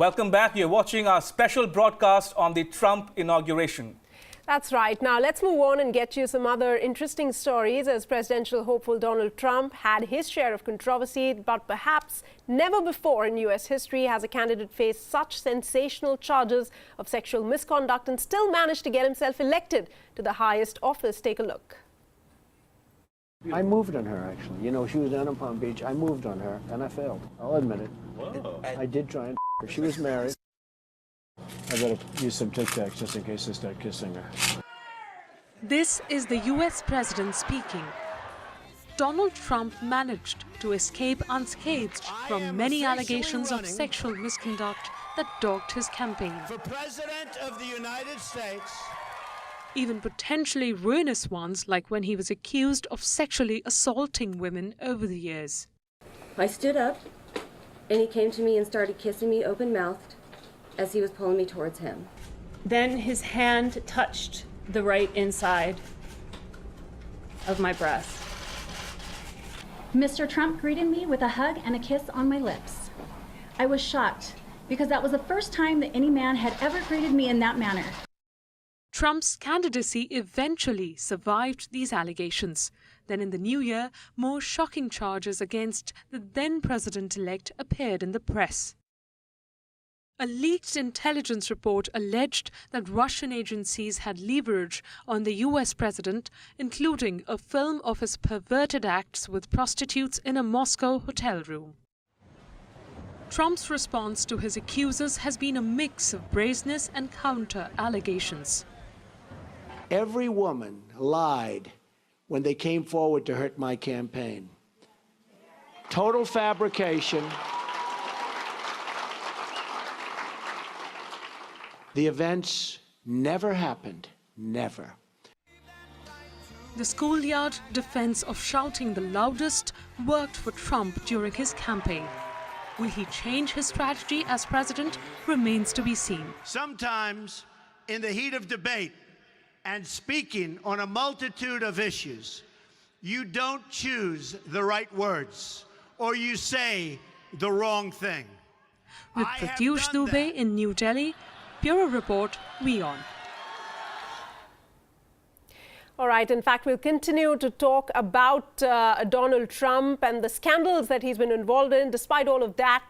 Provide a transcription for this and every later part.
Welcome back. You're watching our special broadcast on the Trump inauguration. That's right. Now let's move on and get you some other interesting stories, as presidential hopeful Donald Trump had his share of controversy, but perhaps never before in U.S. history has a candidate faced such sensational charges of sexual misconduct and still managed to get himself elected to the highest office. Take a look. I moved on her, actually. You know, she was down in Palm Beach. I moved on her, and I failed. I'll admit it. Whoa. I did try and her. She was married. I better use some Tic Tacs just in case I start kissing her. This is the US president speaking. Donald Trump managed to escape unscathed from many allegations of sexual misconduct that dogged his campaign. For President of the United States. Even potentially ruinous ones, like when he was accused of sexually assaulting women over the years. I stood up, and he came to me and started kissing me open-mouthed as he was pulling me towards him. Then his hand touched the right inside of my breast. Mr. Trump greeted me with a hug and a kiss on my lips. I was shocked because that was the first time that any man had ever greeted me in that manner. Trump's candidacy eventually survived these allegations. Then in the new year, more shocking charges against the then president-elect appeared in the press. A leaked intelligence report alleged that Russian agencies had leverage on the US president, including a film of his perverted acts with prostitutes in a Moscow hotel room. Trump's response to his accusers has been a mix of brazenness and counter-allegations. Every woman lied when they came forward to hurt my campaign. Total fabrication. The events never happened. Never. The schoolyard defense of shouting the loudest worked for Trump during his campaign. Will he change his strategy as president remains to be seen. Sometimes, in the heat of debate and speaking on a multitude of issues, you don't choose the right words, or you say the wrong thing. With Pratyush Dubey in New Delhi, Bureau Report, WION. All right. In fact, we'll continue to talk about Donald Trump and the scandals that he's been involved in. Despite all of that,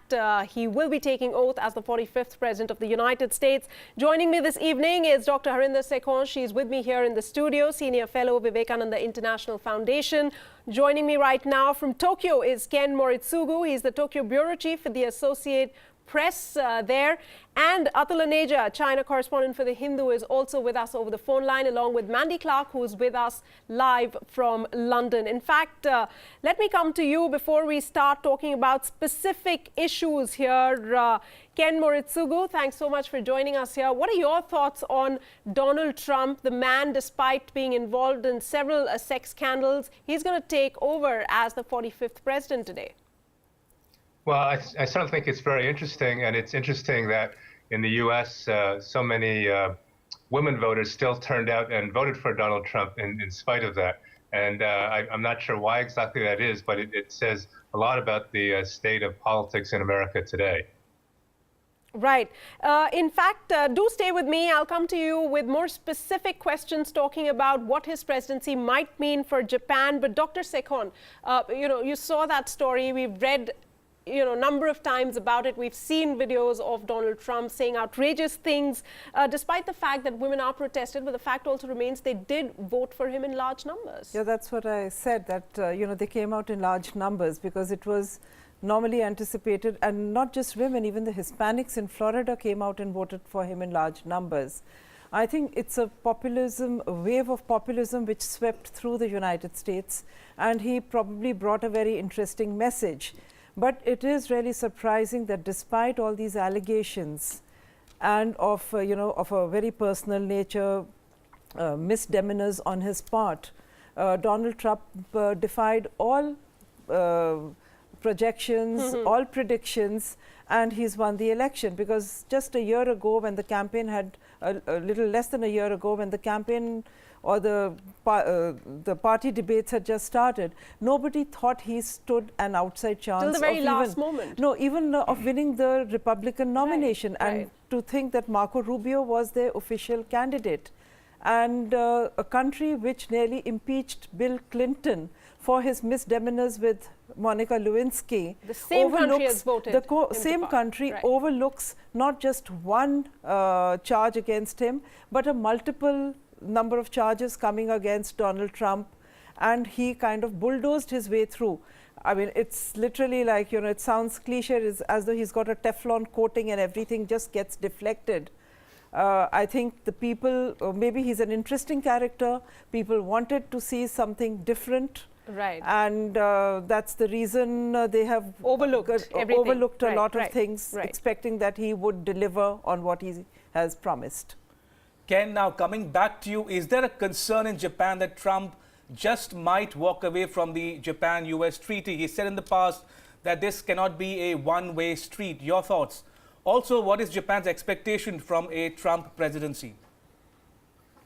he will be taking oath as the 45th President of the United States. Joining me this evening is Dr. Harinder Sekhon. She's with me here in the studio, Senior Fellow, Vivekananda International Foundation. Joining me right now from Tokyo is Ken Moritsugu. He's the Tokyo Bureau Chief for the Associate Press there. And Atul Aneja, China correspondent for The Hindu, is also with us over the phone line, along with Mandy Clark, who's with us live from London. In fact, let me come to you before we start talking about specific issues here. Ken Moritsugu, thanks so much for joining us here. What are your thoughts on Donald Trump, the man, despite being involved in several sex scandals, he's going to take over as the 45th president today? Well, I certainly think it's very interesting, and it's interesting that in the U.S. So many women voters still turned out and voted for Donald Trump in spite of that. And I'm not sure why exactly that is, but it says a lot about the state of politics in America today. Right. In fact, do stay with me. I'll come to you with more specific questions talking about what his presidency might mean for Japan. But Dr. Sekhon, you saw that story. We've read number of times about it. We've seen videos of Donald Trump saying outrageous things, despite the fact that women are protested. But the fact also remains they did vote for him in large numbers. Yeah, that's what I said, that, they came out in large numbers because it was normally anticipated. And not just women, even the Hispanics in Florida came out and voted for him in large numbers. I think it's a wave of populism which swept through the United States. And he probably brought a very interesting message. But it is really surprising that despite all these allegations and of a very personal nature, misdemeanors on his part, Donald Trump defied all projections, all predictions, and he's won the election. Because just a year ago, when the campaign had a little less than a year ago, when the campaign or the party debates had just started, nobody thought he stood an outside chance. Till the very last moment. No, even of winning the Republican nomination. Right, and right. to think that Marco Rubio was their official candidate. And a country which nearly impeached Bill Clinton for his misdemeanors with Monica Lewinsky. The same country has voted. The same country overlooks not just one charge against him, but a multiple number of charges coming against Donald Trump, and he kind of bulldozed his way through. I mean, it's literally like, you know, it sounds cliche, it's as though he's got a Teflon coating and everything just gets deflected. I think the people, maybe he's an interesting character, people wanted to see something different. Right. And that's the reason they have overlooked a lot of things, expecting that he would deliver on what he has promised. Ken, now coming back to you, is there a concern in Japan that Trump just might walk away from the Japan-US treaty? He said in the past that this cannot be a one-way street. Your thoughts? Also, what is Japan's expectation from a Trump presidency?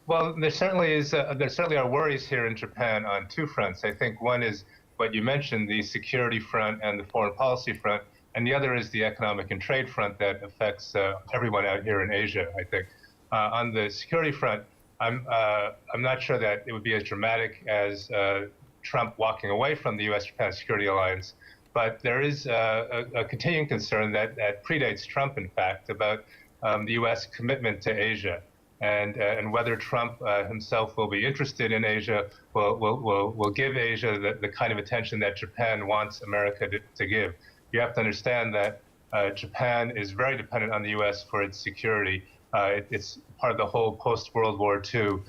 Well, there certainly are worries here in Japan on two fronts. I think one is what you mentioned, the security front and the foreign policy front, and the other is the economic and trade front that affects everyone out here in Asia, I think. On the security front, I'm not sure that it would be as dramatic as Trump walking away from the U.S.-Japan security alliance, but there is a continuing concern that predates Trump, in fact, about the U.S. commitment to Asia, and whether Trump himself will be interested in Asia, will give Asia the kind of attention that Japan wants America to give. You have to understand that Japan is very dependent on the U.S. for its security. It's part of the whole post-World War II,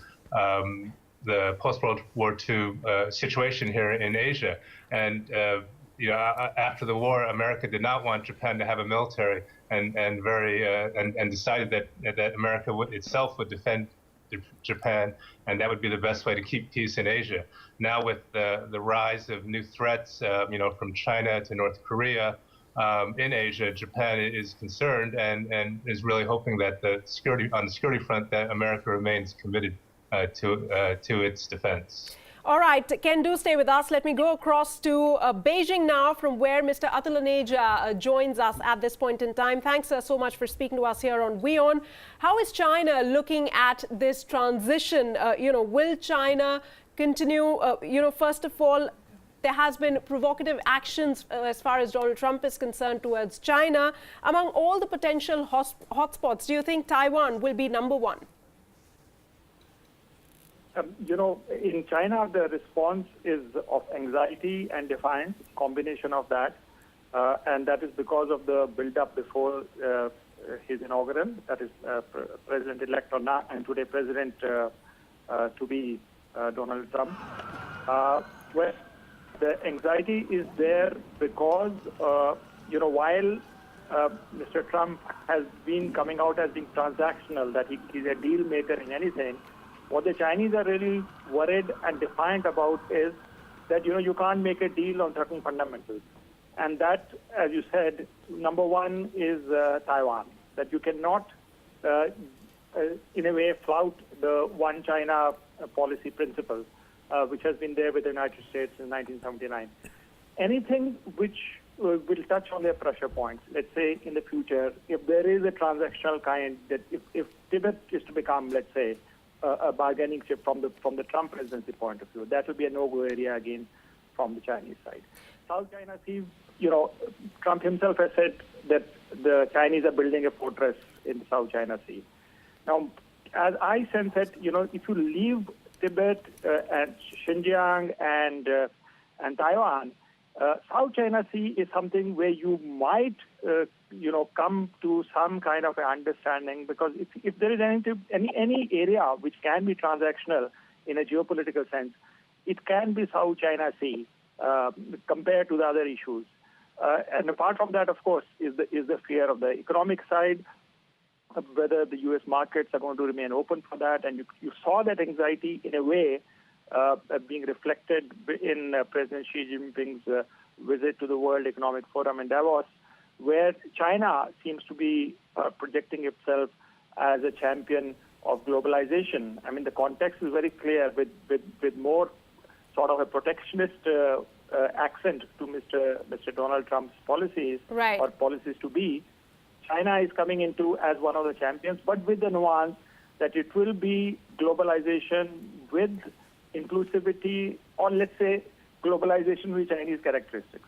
the post-World War II situation here in Asia. And after the war, America did not want Japan to have a military, and decided that America itself would defend Japan, and that would be the best way to keep peace in Asia. Now, with the rise of new threats, from China to North Korea, in Asia, Japan is concerned and is really hoping that on the security front, that America remains committed to its defense. All right, Ken, do stay with us. Let me go across to Beijing now, from where Mr. Atul joins us at this point in time. Thanks so much for speaking to us here on WION. How is China looking at this transition? Will China continue? First of all, there has been provocative actions as far as Donald Trump is concerned towards China. Among all the potential hotspots, do you think Taiwan will be number one? In China, the response is of anxiety and defiance, combination of that. And that is because of the build-up before his inaugural, that is President-elect or not, and today President-to-be Donald Trump. Where the anxiety is there because, while Mr. Trump has been coming out as being transactional, that he's a deal maker in anything, what the Chinese are really worried and defiant about is that, you can't make a deal on certain fundamentals. And that, as you said, number one is Taiwan, that you cannot, in a way, flout the one China policy principle, which has been there with the United States since 1979. Anything which will touch on their pressure points, let's say in the future, if there is a transactional kind, that if Tibet is to become, let's say, a bargaining chip from the Trump presidency point of view, that will be a no-go area again from the Chinese side. South China Sea, Trump himself has said that the Chinese are building a fortress in the South China Sea. Now, as I sense it, if you leave Tibet and Xinjiang and Taiwan, South China Sea is something where you might, come to some kind of an understanding, because if there is any area which can be transactional in a geopolitical sense, it can be South China Sea compared to the other issues. And apart from that, of course, is the fear of the economic side, whether the U.S. markets are going to remain open for that. And you saw that anxiety in a way being reflected in President Xi Jinping's visit to the World Economic Forum in Davos, where China seems to be projecting itself as a champion of globalization. I mean, the context is very clear with more sort of a protectionist accent to Mr. Donald Trump's policies or policies to be. China is coming into as one of the champions, but with the nuance that it will be globalization with inclusivity, or let's say globalization with Chinese characteristics.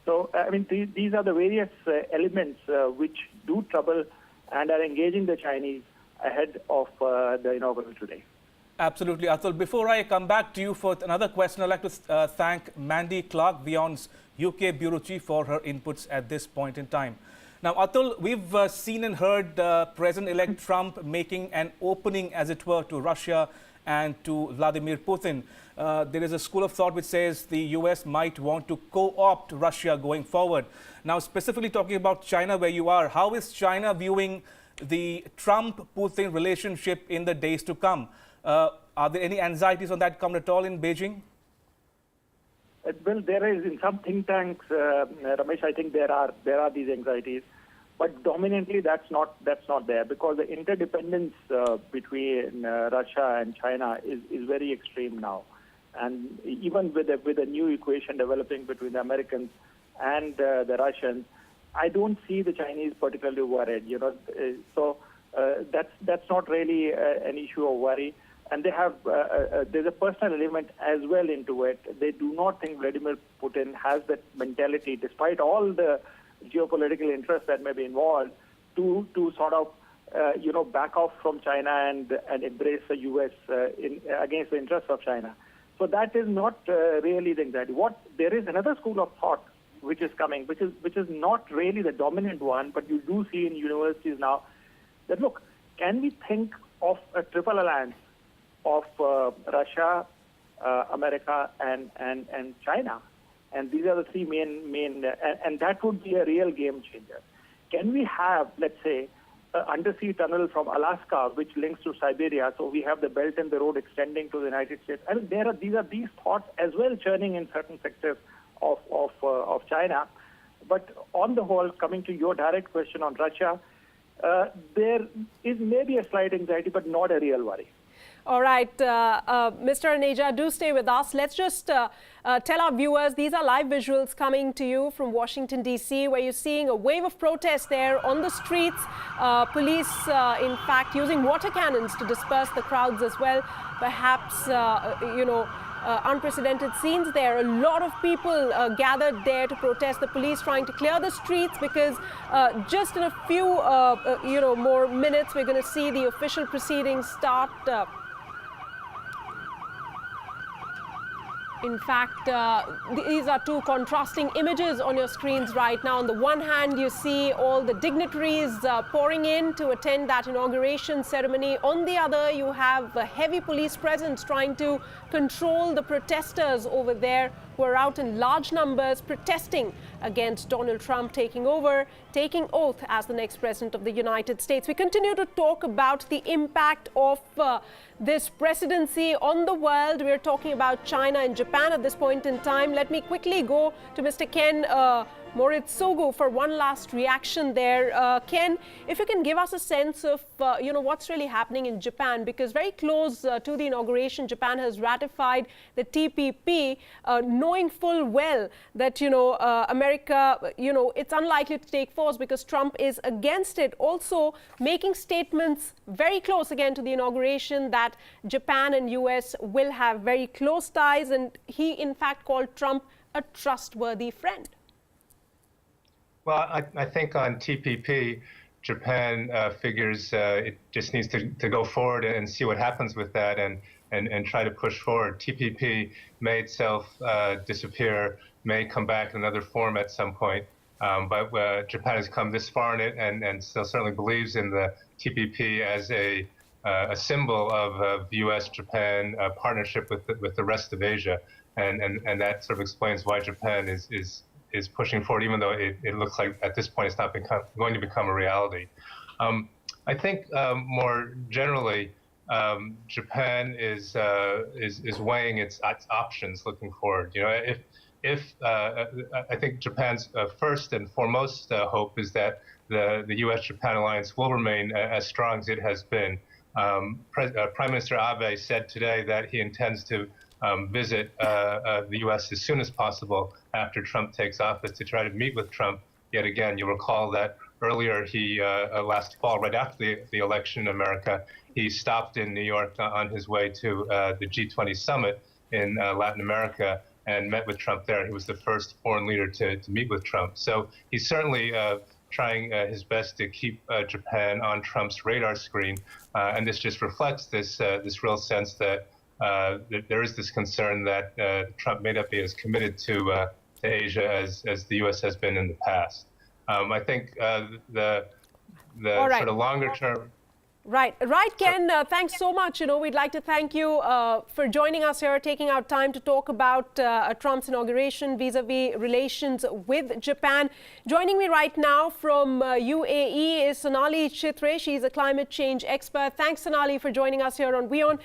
So, I mean, these are the various elements which do trouble and are engaging the Chinese ahead of the inaugural today. Absolutely, Atul. Before I come back to you for another question, I'd like to thank Mandy Clark, WION's UK Bureau Chief, for her inputs at this point in time. Now, Atul, we've seen and heard President-elect Trump making an opening, as it were, to Russia and to Vladimir Putin. There is a school of thought which says the US might want to co-opt Russia going forward. Now, specifically talking about China, where you are, how is China viewing the Trump-Putin relationship in the days to come? Are there any anxieties on that count at all in Beijing? Well, there is in some think tanks, Ramesh. I think there are these anxieties, but dominantly that's not there, because the interdependence between Russia and China is very extreme now, and even with a new equation developing between the Americans and the Russians, I don't see the Chinese particularly worried. So that's not really an issue of worry. And they have there's a personal element as well into it. They do not think Vladimir Putin has that mentality, despite all the geopolitical interests that may be involved, to sort of back off from China and embrace the U.S. Against the interests of China. So that is not really the anxiety. There is another school of thought which is coming, which is not really the dominant one, but you do see in universities now that, look, can we think of a triple alliance of Russia, America, and China? And these are the three main, and that would be a real game changer. Can we have, let's say, an undersea tunnel from Alaska, which links to Siberia, so we have the Belt and the Road extending to the United States? I mean, these thoughts as well churning in certain sectors of China. But on the whole, coming to your direct question on Russia, there is maybe a slight anxiety, but not a real worry. All right, Mr. Aneja, do stay with us. Let's just tell our viewers, these are live visuals coming to you from Washington, D.C., where you're seeing a wave of protest there on the streets. Police, in fact, using water cannons to disperse the crowds as well. Perhaps, unprecedented scenes there. A lot of people gathered there to protest. The police trying to clear the streets because just in a few, more minutes, we're going to see the official proceedings start. In fact, these are two contrasting images on your screens right now. On the one hand, you see all the dignitaries pouring in to attend that inauguration ceremony. On the other, you have a heavy police presence trying to control the protesters over there who are out in large numbers protesting against Donald Trump taking oath as the next president of the United States. We continue to talk about the impact of this presidency on the world. We're talking about China and Japan at this point in time. Let me quickly go to Mr. Ken Moritsugu for one last reaction there. Ken, if you can give us a sense of what's really happening in Japan, because very close to the inauguration, Japan has ratified the TPP, knowing full well that America, it's unlikely to take force because Trump is against it. Also making statements very close again to the inauguration that Japan and US will have very close ties, and he in fact called Trump a trustworthy friend. Well, I think on TPP, Japan figures it just needs to go forward and see what happens with that and try to push forward. TPP may itself disappear, may come back in another form at some point, but Japan has come this far in it and still certainly believes in the TPP as a symbol of U.S.-Japan partnership with the rest of Asia, and that sort of explains why Japan is pushing forward, even though it looks like at this point it's not going to become a reality. I think more generally, Japan is weighing its options looking forward. I think Japan's first and foremost hope is that the U.S.-Japan alliance will remain as strong as it has been. Prime Minister Abe said today that he intends to visit the U.S. as soon as possible after Trump takes office to try to meet with Trump yet again. You'll recall that earlier last fall, right after the election in America, he stopped in New York on his way to the G20 summit in Latin America and met with Trump there. He was the first foreign leader to meet with Trump. So he's certainly trying his best to keep Japan on Trump's radar screen. And this just reflects this real sense that there is this concern that Trump may not be as committed to Asia as the U.S. has been in the past. I think the sort of longer term. Right, Ken, thanks so much. We'd like to thank you for joining us here, taking out time to talk about Trump's inauguration vis-a-vis relations with Japan. Joining me right now from UAE is Sonali Chitre. She's a climate change expert. Thanks, Sonali, for joining us here on WION.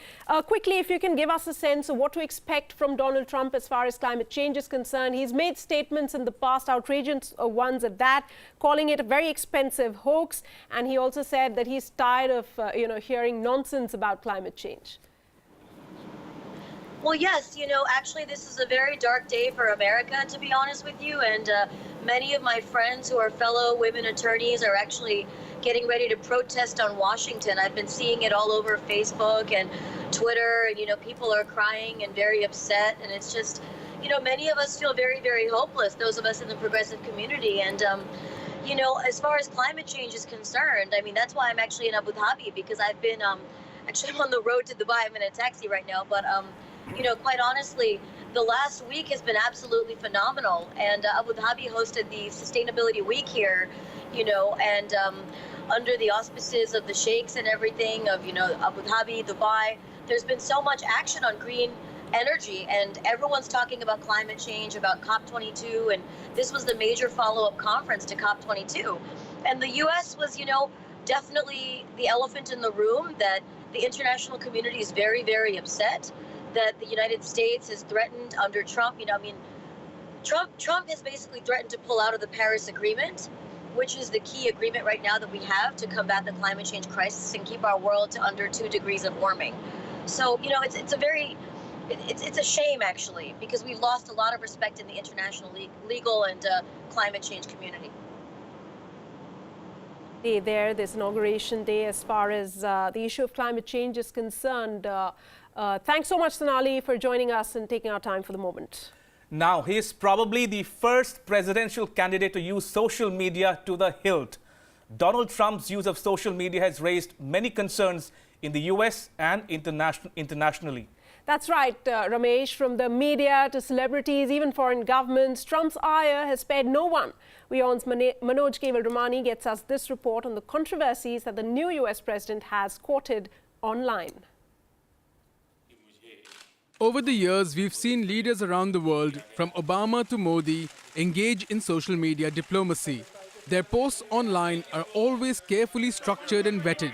Quickly, if you can give us a sense of what to expect from Donald Trump as far as climate change is concerned. He's made statements in the past, outrageous ones at that, calling it a very expensive hoax. And he also said that he's tired of hearing nonsense about climate change. Well, yes, actually this is a very dark day for America, to be honest with you. And many of my friends who are fellow women attorneys are actually getting ready to protest on Washington. I've been seeing it all over Facebook and Twitter, and, people are crying and very upset. And it's just, many of us feel very, very hopeless, those of us in the progressive community. And, as far as climate change is concerned, I mean, that's why I'm actually in Abu Dhabi, because I've been, actually I'm on the road to Dubai. I'm in a taxi right now. But, quite honestly, the last week has been absolutely phenomenal. And Abu Dhabi hosted the Sustainability Week here, and under the auspices of the sheikhs and everything of, Abu Dhabi, Dubai, there's been so much action on green energy, and everyone's talking about climate change, about COP22, and this was the major follow-up conference to COP22. And the U.S. was, definitely the elephant in the room, that the international community is very, very upset that the United States has threatened under Trump. Trump has basically threatened to pull out of the Paris Agreement, which is the key agreement right now that we have to combat the climate change crisis and keep our world to under 2 degrees of warming. So, it's a shame, actually, because we've lost a lot of respect in the international legal and climate change community. This inauguration day, as far as the issue of climate change is concerned. Thanks so much, Sonali, for joining us and taking our time for the moment. Now, he is probably the first presidential candidate to use social media to the hilt. Donald Trump's use of social media has raised many concerns in the US and internationally. That's right, Ramesh. From the media to celebrities, even foreign governments, Trump's ire has spared no one. WION's Manoj Kevalramani gets us this report on the controversies that the new US president has courted online. Over the years, we've seen leaders around the world, from Obama to Modi, engage in social media diplomacy. Their posts online are always carefully structured and vetted.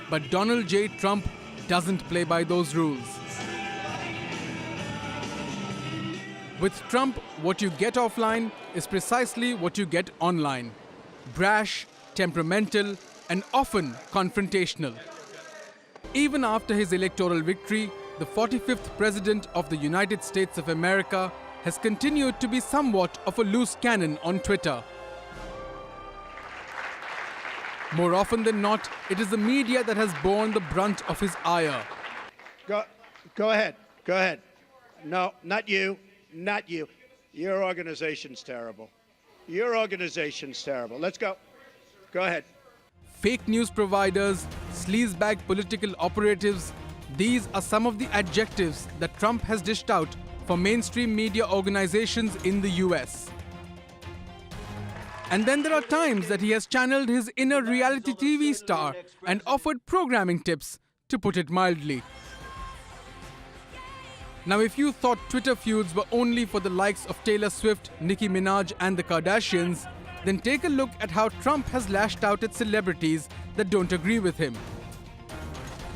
But Donald J. Trump doesn't play by those rules. With Trump, what you get offline is precisely what you get online. Brash, temperamental, and often confrontational. Even after his electoral victory, the 45th President of the United States of America has continued to be somewhat of a loose cannon on Twitter. More often than not, it is the media that has borne the brunt of his ire. Go ahead. No, not you. Not you. Your organization's terrible. Let's go. Go ahead. Fake news providers, sleazebag political operatives, these are some of the adjectives that Trump has dished out for mainstream media organizations in the US. And then there are times that he has channeled his inner reality TV star and offered programming tips, to put it mildly. Now, if you thought Twitter feuds were only for the likes of Taylor Swift, Nicki Minaj and the Kardashians, then take a look at how Trump has lashed out at celebrities that don't agree with him.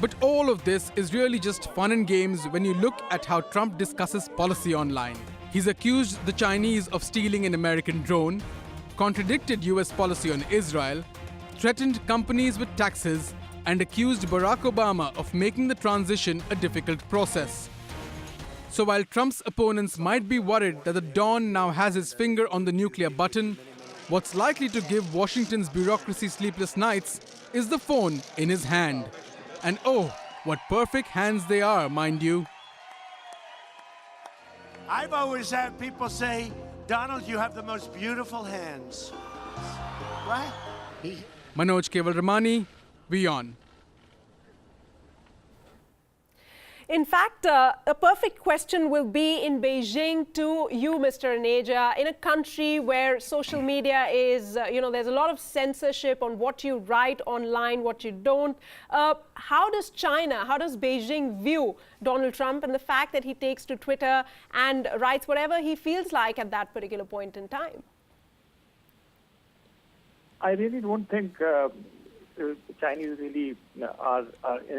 But all of this is really just fun and games when you look at how Trump discusses policy online. He's accused the Chinese of stealing an American drone, contradicted US policy on Israel, threatened companies with taxes, and accused Barack Obama of making the transition a difficult process. So while Trump's opponents might be worried that the Don now has his finger on the nuclear button, what's likely to give Washington's bureaucracy sleepless nights is the phone in his hand. And oh, what perfect hands they are, mind you. I've always had people say, Donald, you have the most beautiful hands. Right? Manoj Kevalramani, WION. In fact, a perfect question will be in Beijing to you, Mr. Aneja, in a country where social media is, there's a lot of censorship on what you write online, what you don't. How does China, how does Beijing view Donald Trump and the fact that he takes to Twitter and writes whatever he feels like at that particular point in time? I really don't think Chinese really are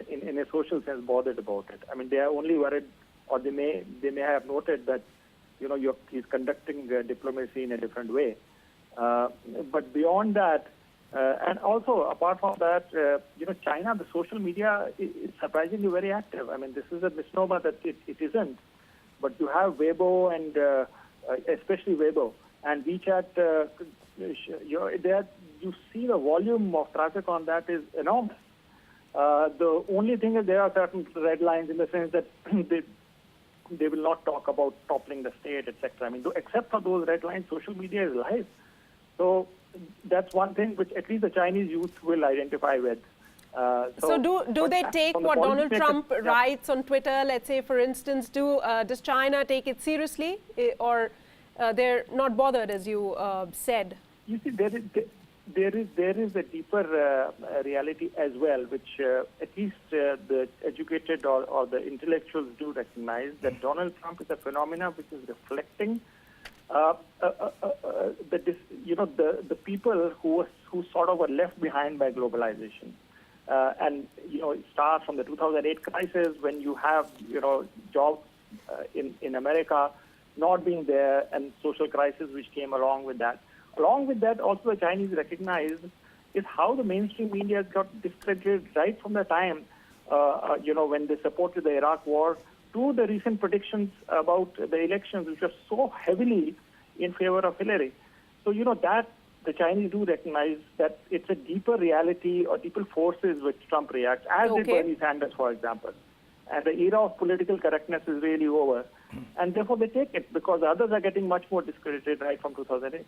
in a social sense bothered about it. I mean, they are only worried, or they may have noted that he's conducting diplomacy in a different way. But beyond that, and also apart from that, China, the social media is surprisingly very active. I mean, this is a misnomer that it isn't. But you have Weibo and especially Weibo and WeChat. You see the volume of traffic on that is enormous. The only thing is there are certain red lines in the sense that they will not talk about toppling the state, etc. I mean, except for those red lines, social media is live. So that's one thing which at least the Chinese youth will identify with. So do they take what Donald Trump writes on Twitter? Let's say, for instance, does China take it seriously, or they're not bothered, as you said? You see, there is a deeper reality as well, which at least the educated or the intellectuals do recognize, that Donald Trump is a phenomenon which is reflecting the people who sort of were left behind by globalization. And it starts from the 2008 crisis, when you have jobs in America not being there, and social crisis which came along with that. Along with that, also the Chinese recognize is how the mainstream media got discredited right from the time, when they supported the Iraq war, to the recent predictions about the elections, which were so heavily in favor of Hillary. So, that the Chinese do recognize that it's a deeper reality or deeper forces which Trump reacts, as did Bernie Sanders, for example. And the era of political correctness is really over. And therefore they take it, because others are getting much more discredited right from 2008.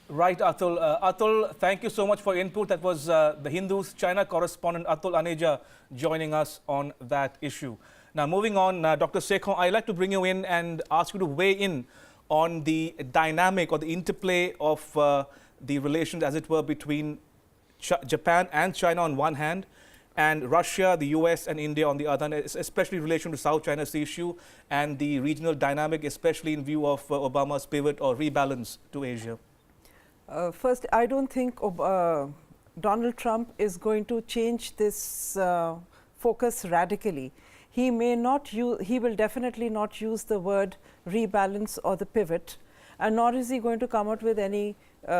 Right, Atul. Atul, thank you so much for input. That was the Hindu's China correspondent Atul Aneja joining us on that issue. Now, moving on, Dr. Sekhon, I'd like to bring you in and ask you to weigh in on the dynamic or the interplay of the relations, as it were, between Japan and China on one hand, and Russia, the US and India on the other, and especially in relation to South China Sea issue and the regional dynamic, especially in view of Obama's pivot or rebalance to Asia. First, I don't think Donald Trump is going to change this focus radically. He may not use, he will definitely not use the word rebalance or the pivot, and nor is he going to come out with any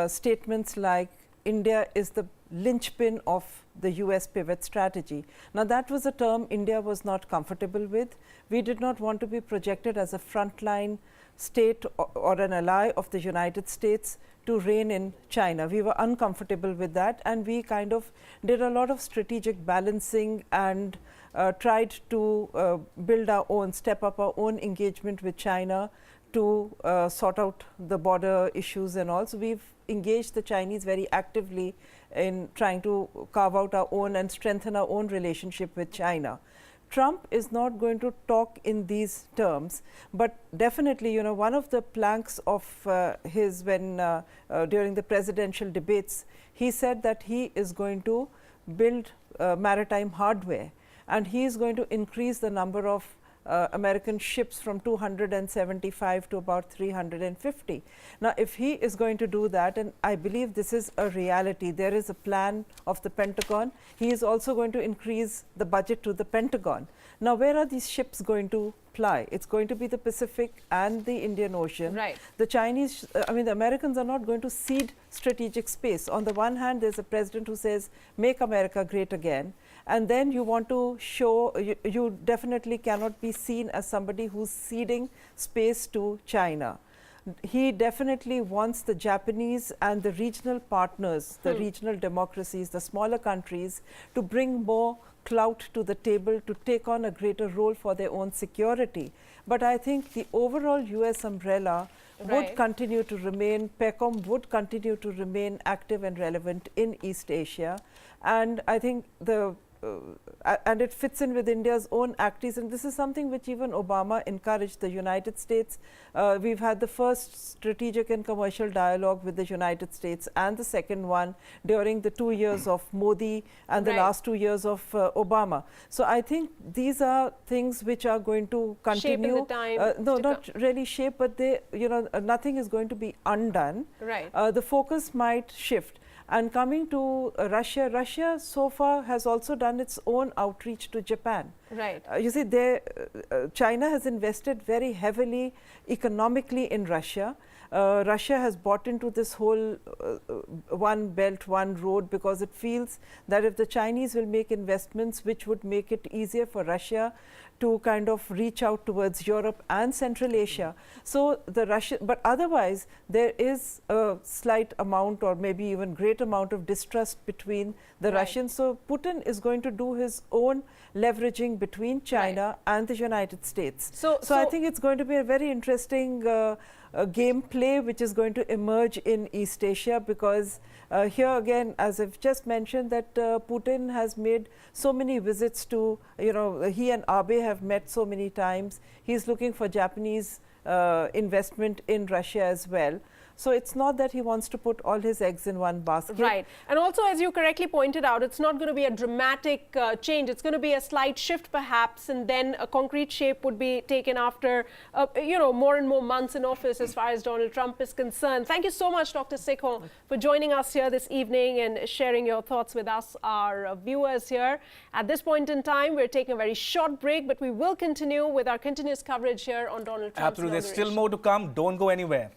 statements like India is the linchpin of the US pivot strategy. Now, that was a term India was not comfortable with. We did not want to be projected as a frontline state or an ally of the United States to rein in China. We were uncomfortable with that, and we kind of did a lot of strategic balancing and tried to build our own, step up our own engagement with China to sort out the border issues and all. So we've engaged the Chinese very actively in trying to carve out our own and strengthen our own relationship with China. Trump is not going to talk in these terms, but definitely, one of the planks of his when during the presidential debates, he said that he is going to build maritime hardware, and he is going to increase the number of American ships from 275 to about 350. Now, if he is going to do that, and I believe this is a reality, there is a plan of the Pentagon. He is also going to increase the budget to the Pentagon. Now, where are these ships going to apply. It's going to be the Pacific and the Indian Ocean. Right. The Chinese, the Americans are not going to cede strategic space. On the one hand, there's a president who says, make America great again. And then you want to show, you definitely cannot be seen as somebody who's ceding space to China. He definitely wants the Japanese and the regional partners, the regional democracies, the smaller countries, to bring more clout to the table, to take on a greater role for their own security. But I think the overall US umbrella would continue to remain, PECOM would continue to remain active and relevant in East Asia. And I think and it fits in with India's own activities, and this is something which even Obama encouraged the United States. We've had the first strategic and commercial dialogue with the United States, and the second one during the 2 years of Modi and the last 2 years of Obama. So I think these are things which are going to continue. Shape in the time no, not really shape, but they, nothing is going to be undone. Right. The focus might shift. And coming to Russia, Russia so far has also done its own outreach to Japan. Right. You see, China has invested very heavily economically in Russia. Russia has bought into this whole one belt, one road, because it feels that if the Chinese will make investments which would make it easier for Russia to kind of reach out towards Europe and Central Asia. So but otherwise there is a slight amount or maybe even great amount of distrust between the Russians. So Putin is going to do his own leveraging between China and the United States. So I think it's going to be a very interesting gameplay which is going to emerge in East Asia, because here again, as I've just mentioned, that Putin has made so many visits to, he and Abe have met so many times. He's looking for Japanese investment in Russia as well. So it's not that he wants to put all his eggs in one basket. Right. And also, as you correctly pointed out, it's not going to be a dramatic change. It's going to be a slight shift perhaps, and then a concrete shape would be taken after, more and more months in office as far as Donald Trump is concerned. Thank you so much, Dr. Sekhon, for joining us here this evening and sharing your thoughts with us, our viewers here. At this point in time, we're taking a very short break, but we will continue with our continuous coverage here on Donald Trump's Absolutely. There's still more to come. Don't go anywhere.